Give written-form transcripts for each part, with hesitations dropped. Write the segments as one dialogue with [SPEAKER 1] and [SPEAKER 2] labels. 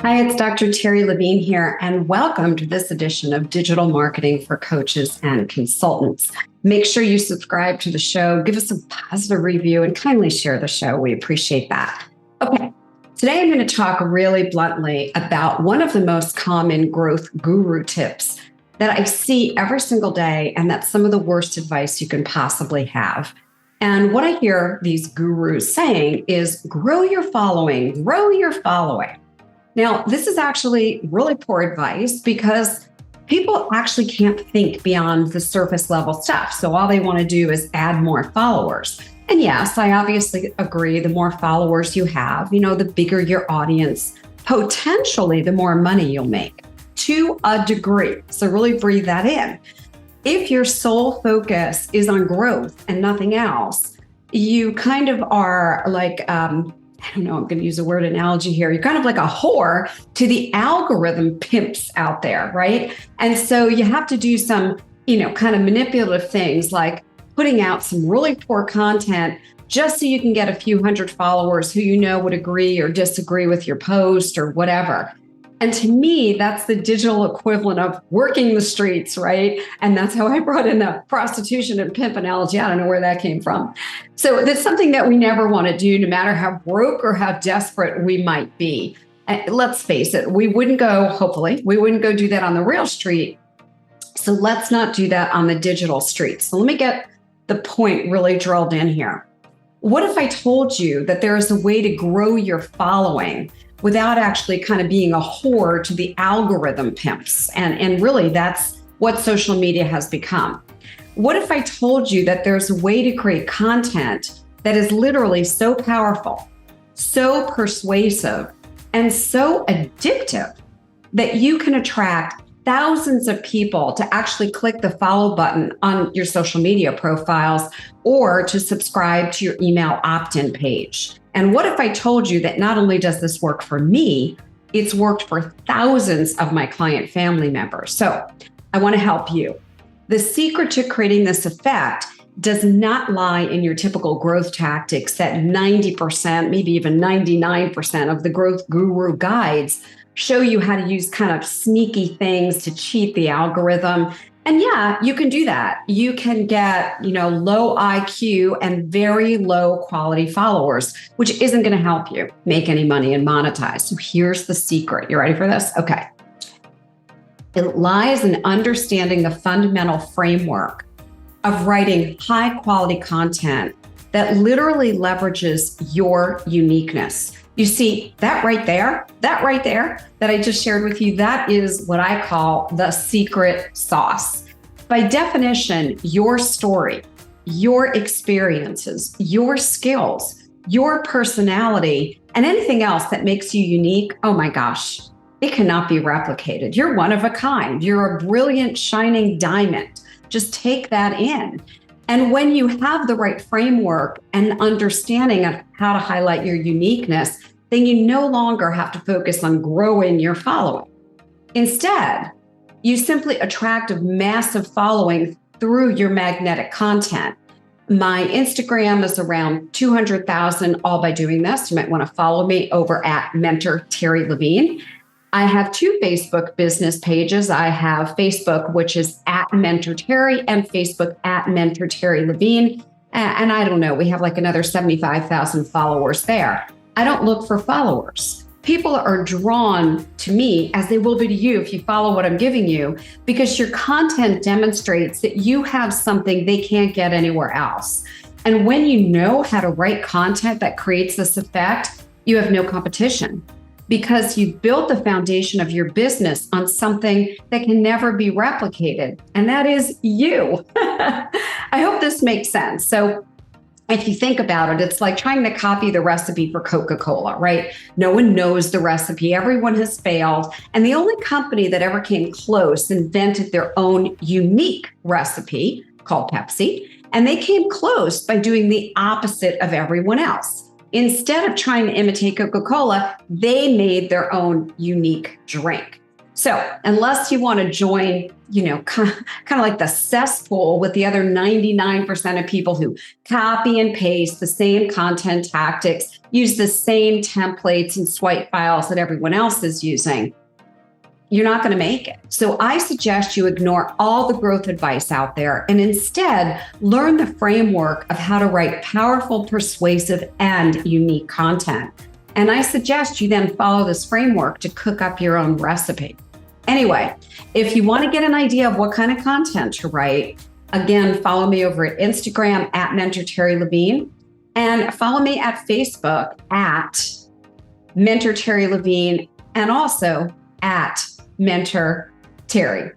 [SPEAKER 1] Hi, it's Dr. Terry Levine here, and welcome to this edition of Digital Marketing for Coaches and Consultants. Make sure you subscribe to the show, give us a positive review, and kindly share the show. We appreciate that. Okay, today I'm going to talk really bluntly about one of the most common growth guru tips that I see every single day, and that's some of the worst advice you can possibly have. And what I hear these gurus saying is grow your following, grow your following. Now, this is actually really poor advice because people actually can't think beyond the surface level stuff. So all they want to do is add more followers. And yes, I obviously agree. The more followers you have, the bigger your audience, potentially the more money you'll make to a degree. So really breathe that in. If your sole focus is on growth and nothing else, you kind of are like, I'm going to use a word analogy here. You're kind of like a whore to the algorithm pimps out there, right? And so you have to do some, kind of manipulative things like putting out some really poor content just so you can get a few hundred followers who would agree or disagree with your post or whatever. And to me, that's the digital equivalent of working the streets, right? And that's how I brought in the prostitution and pimp analogy. I don't know where that came from. So that's something that we never want to do, no matter how broke or how desperate we might be. And let's face it, we wouldn't go do that on the real street. So let's not do that on the digital street. So let me get the point really drilled in here. What if I told you that there is a way to grow your following without actually kind of being a whore to the algorithm pimps? And really, that's what social media has become. What if I told you that there's a way to create content that is literally so powerful, so persuasive, and so addictive that you can attract thousands of people to actually click the follow button on your social media profiles or to subscribe to your email opt-in page? And what if I told you that not only does this work for me, it's worked for thousands of my client family members? So I want to help you. The secret to creating this effect does not lie in your typical growth tactics that 90%, maybe even 99% of the growth guru guides show you how to use kind of sneaky things to cheat the algorithm. And yeah, you can do that. You can get, low IQ and very low quality followers, which isn't going to help you make any money and monetize. So here's the secret. You ready for this? Okay. It lies in understanding the fundamental framework of writing high quality content that literally leverages your uniqueness. You see, that right there that I just shared with you, that is what I call the secret sauce. By definition, your story, your experiences, your skills, your personality, and anything else that makes you unique, oh my gosh, it cannot be replicated. You're one of a kind. You're a brilliant, shining diamond. Just take that in. And when you have the right framework and understanding of how to highlight your uniqueness, then you no longer have to focus on growing your following. Instead, you simply attract a massive following through your magnetic content. My Instagram is around 200,000 all by doing this. You might want to follow me over at Mentor Terry Levine. I have two Facebook business pages. I have Facebook, which is at Mentor Terry, and Facebook at Mentor Terry Levine. And I don't know, we have like another 75,000 followers there. I don't look for followers. People are drawn to me, as they will be to you if you follow what I'm giving you, because your content demonstrates that you have something they can't get anywhere else. And when you know how to write content that creates this effect, you have no competition, because you've built the foundation of your business on something that can never be replicated, and that is you. I hope this makes sense. So if you think about it, it's like trying to copy the recipe for Coca-Cola, right? No one knows the recipe. Everyone has failed. And the only company that ever came close invented their own unique recipe called Pepsi. And they came close by doing the opposite of everyone else. Instead of trying to imitate Coca-Cola, they made their own unique drink. So unless you want to join, kind of like the cesspool with the other 99% of people who copy and paste the same content tactics, use the same templates and swipe files that everyone else is using, you're not going to make it. So I suggest you ignore all the growth advice out there and instead learn the framework of how to write powerful, persuasive, and unique content. And I suggest you then follow this framework to cook up your own recipe. Anyway, if you want to get an idea of what kind of content to write, again, follow me over at Instagram at Mentor Terry Levine, and follow me at Facebook at Mentor Terry Levine, and also at Mentor Terry.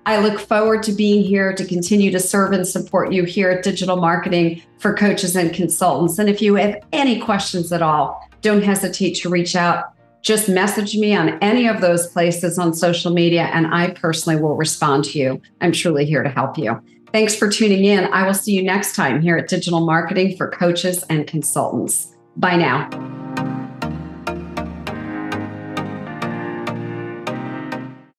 [SPEAKER 1] I look forward to being here to continue to serve and support you here at Digital Marketing for Coaches and Consultants. And if you have any questions at all, don't hesitate to reach out. Just message me on any of those places on social media, and I personally will respond to you. I'm truly here to help you. Thanks for tuning in. I will see you next time here at Digital Marketing for Coaches and Consultants. Bye now.